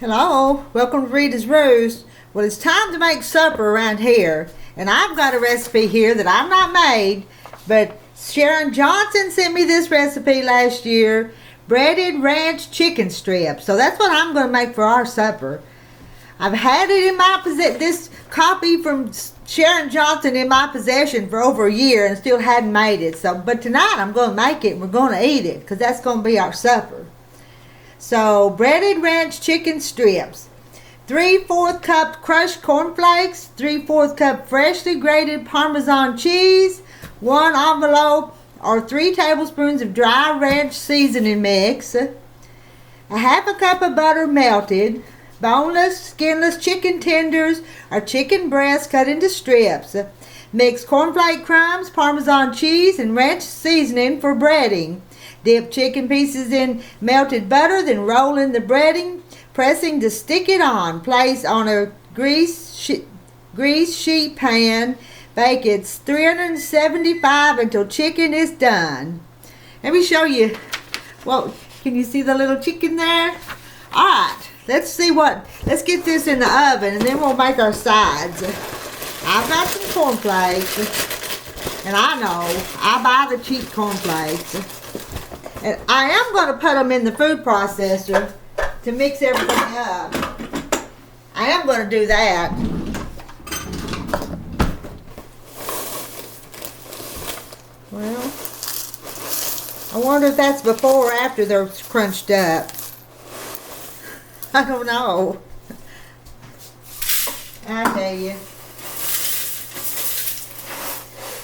Hello, welcome to Rita's Roost. Well, it's time to make supper around here, and I've got a recipe here that I've not made, but Sharon Johnson sent me this recipe last year, breaded ranch chicken strips. So that's what I'm going to make for our supper. I've had it in my possession, this copy from Sharon Johnson in my possession for over a year and still hadn't made it. But tonight I'm going to make it and we're going to eat it because that's going to be our supper. So, breaded ranch chicken strips, 3/4 cup crushed cornflakes, 3/4 cup freshly grated parmesan cheese, 1 envelope or 3 tablespoons of dry ranch seasoning mix, a 1/2 cup of butter melted, boneless, skinless chicken tenders or chicken breasts cut into strips. Mix cornflake crumbs, parmesan cheese, and ranch seasoning for breading. Dip chicken pieces in melted butter, then roll in the breading, pressing to stick it on. Place on a grease sheet pan. Bake it 375 until chicken is done. Let me show you. Well, can you see the little chicken there? Alright, let's get this in the oven and then we'll make our sides. I've got some cornflakes, and I know I buy the cheap cornflakes. And I am going to put them in the food processor to mix everything up. I am going to do that. Well, I wonder if that's before or after they're crunched up. I don't know. I tell you.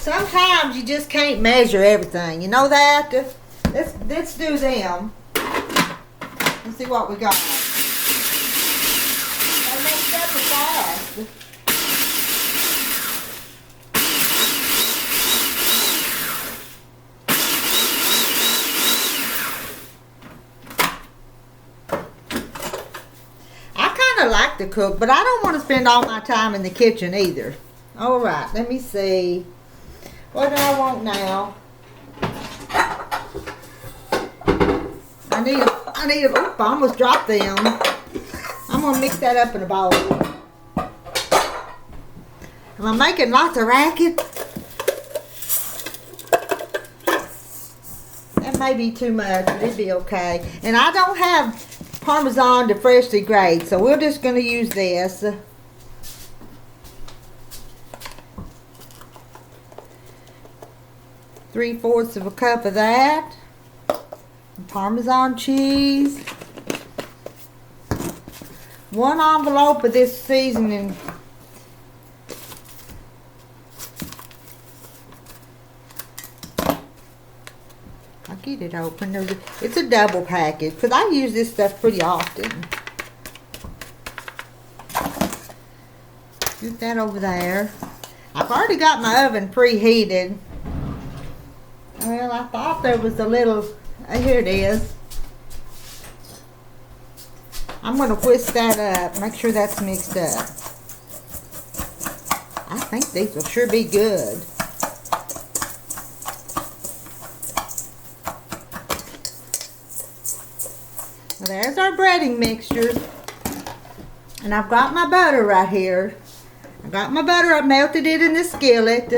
Sometimes you just can't measure everything. You know that? Let's do them. Let's see what we got. Gotta make supper fast. I kind of like to cook, but I don't want to spend all my time in the kitchen either. All right, let me see. What do I want now? I almost dropped them. I'm going to mix that up in a bowl. Am I making lots of racket? That may be too much, but it'd be okay. And I don't have Parmesan to freshly grate, so we're just going to use this. 3/4 of a cup of that. Parmesan cheese. 1 envelope of this seasoning. I'll get it open. It's a double package because I use this stuff pretty often. Get that over there. I've already got my oven preheated. Well, I thought there was a little... here it is. I'm going to whisk that up. Make sure that's mixed up. I think these will sure be good. Well, there's our breading mixture. And I've got my butter right here. I got my butter. I melted it in the skillet.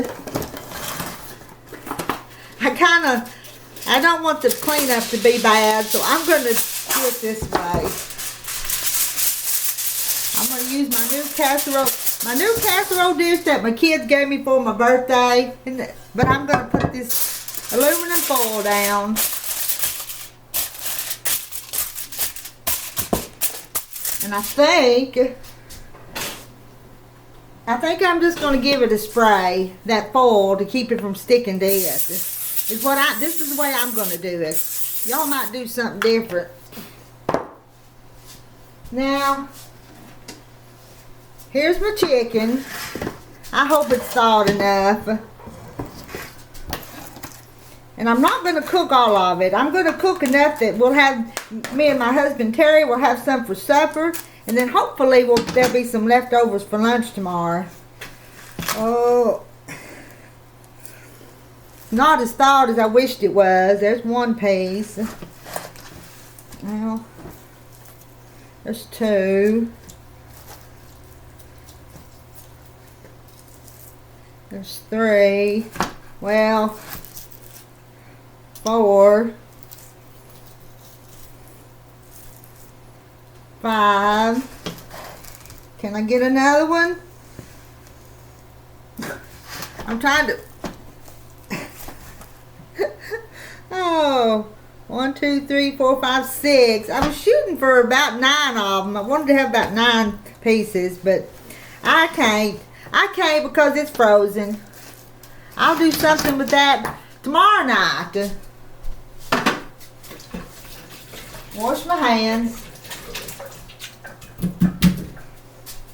I don't want the cleanup to be bad, so I'm going to do it this way. I'm going to use my new casserole dish that my kids gave me for my birthday. But I'm going to put this aluminum foil down. And I think I'm just going to give it a spray, that foil, to keep it from sticking to it. This is the way I'm going to do it. Y'all might do something different. Now, here's my chicken. I hope it's thawed enough. And I'm not going to cook all of it. I'm going to cook enough that me and my husband Terry will have some for supper. And then hopefully there'll be some leftovers for lunch tomorrow. Oh, not as thawed as I wished it was. There's one piece. Well, There's 2. There's 3. Well, 4. 5. Can I get another one? I'm trying to. Oh, 1, 2, 3, 4, 5, 6. I was shooting for about 9 of them. I wanted to have about 9 pieces, but I can't. I can't because it's frozen. I'll do something with that tomorrow night. Wash my hands.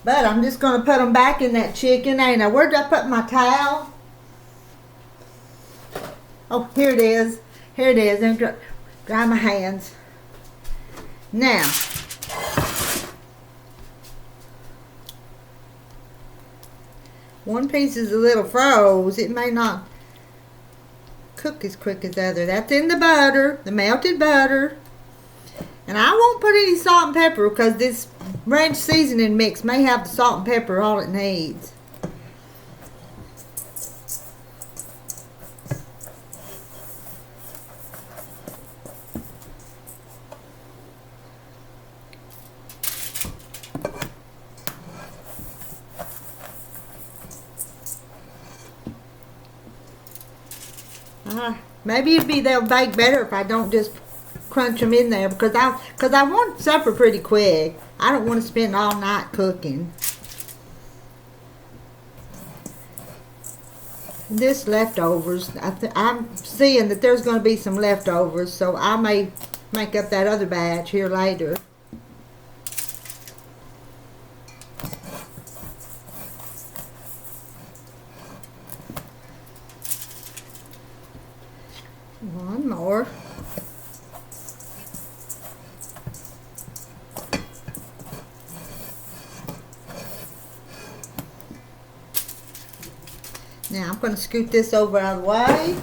But I'm just going to put them back in that chicken, ain't I? Where did I put my towel? Oh, here it is. Here it is. Let me dry my hands. Now, one piece is a little froze. It may not cook as quick as the other. That's in the butter, the melted butter. And I won't put any salt and pepper because this ranch seasoning mix may have the salt and pepper all it needs. Maybe they'll bake better if I don't just crunch them in there because I want supper pretty quick. I don't want to spend all night cooking. This leftovers, I'm seeing that there's going to be some leftovers, so I may make up that other batch here later. One more. Now I'm going to scoot this over out of the way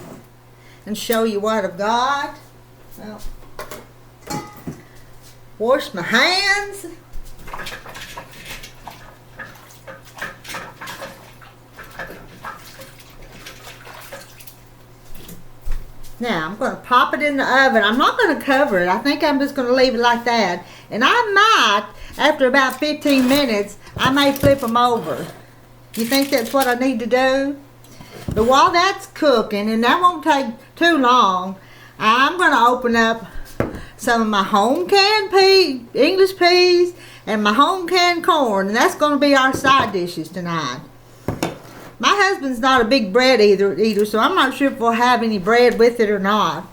and show you what I've got. Well, wash my hands. Now I'm going to pop it in the oven. I'm not going to cover it. I think I'm just going to leave it like that. And I might, after about 15 minutes, I may flip them over. You think that's what I need to do? But while that's cooking, and that won't take too long, I'm going to open up some of my home canned English peas and my home canned corn. And that's going to be our side dishes tonight. My husband's not a big bread eater, so I'm not sure if we'll have any bread with it or not.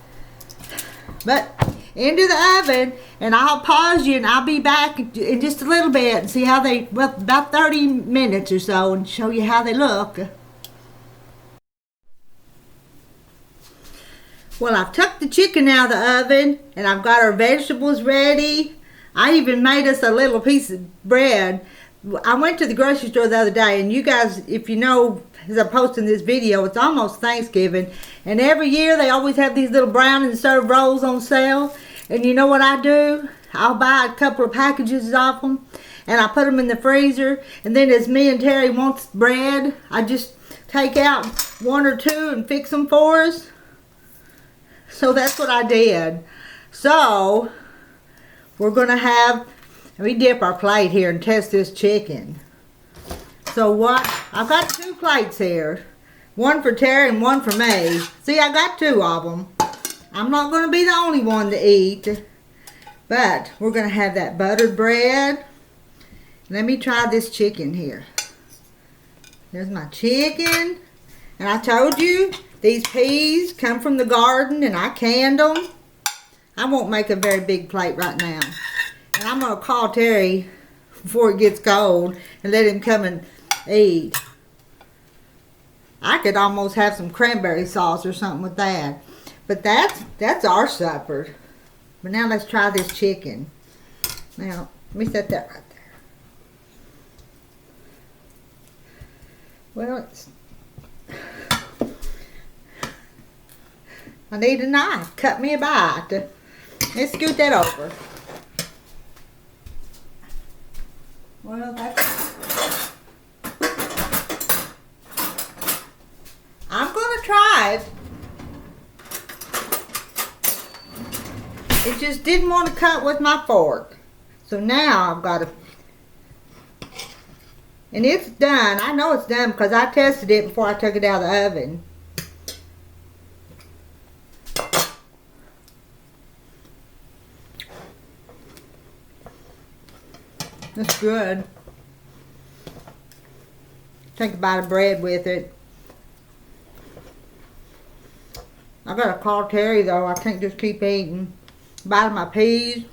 But into the oven, and I'll pause you, and I'll be back in just a little bit and see how they, well, about 30 minutes or so, and show you how they look. Well, I've tucked the chicken out of the oven, and I've got our vegetables ready. I even made us a little piece of bread. I went to the grocery store the other day, and you guys, if you know, as I'm posting this video, it's almost Thanksgiving, and every year they always have these little brown and served rolls on sale. And you know what I do? I'll buy a couple of packages of them, and I put them in the freezer. And then as me and Terry wants bread, I just take out 1 or 2 and fix them for us. So that's what I did. So we're gonna have. Let me dip our plate here and test this chicken. So what? I've got 2 plates here. One for Terry and one for me. See, I got 2 of them. I'm not going to be the only one to eat. But we're going to have that buttered bread. Let me try this chicken here. There's my chicken. And I told you, these peas come from the garden and I canned them. I won't make a very big plate right now. And I'm going to call Terry before it gets cold and let him come and eat. I could almost have some cranberry sauce or something with that. But that's our supper. But now let's try this chicken. Now, let me set that right there. Well, I need a knife. Cut me a bite. Let's scoot that over. Well, that's... I'm gonna try it. It just didn't want to cut with my fork. So now I've got to... And it's done. I know it's done because I tested it before I took it out of the oven. It's good. Take a bite of bread with it. I gotta call Terry though. I can't just keep eating. Bite of my peas.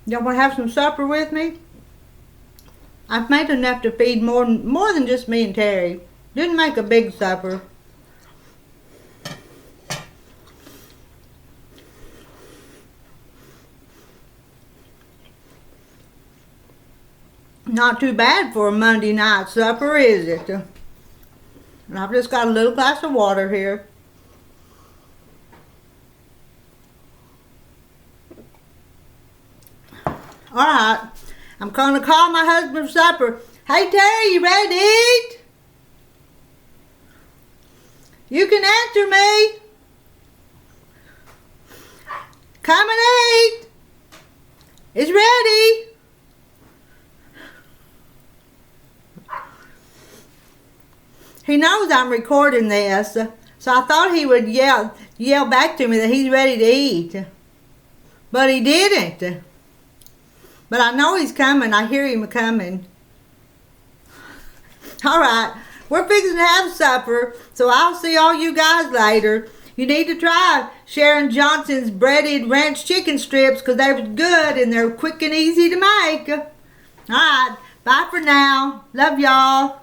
Y'all want to have some supper with me? I've made enough to feed more than just me and Terry. Didn't make a big supper. Not too bad for a Monday night supper, is it? And I've just got a little glass of water here. Alright, I'm going to call my husband for supper. Hey Terry, you ready to eat? You can answer me. Come and eat. It's ready. He knows I'm recording this, so I thought he would yell back to me that he's ready to eat. But he didn't. But I know he's coming. I hear him coming. Alright, we're fixing to have supper, so I'll see all you guys later. You need to try Sharon Johnson's breaded ranch chicken strips because they're good and they're quick and easy to make. Alright, bye for now. Love y'all.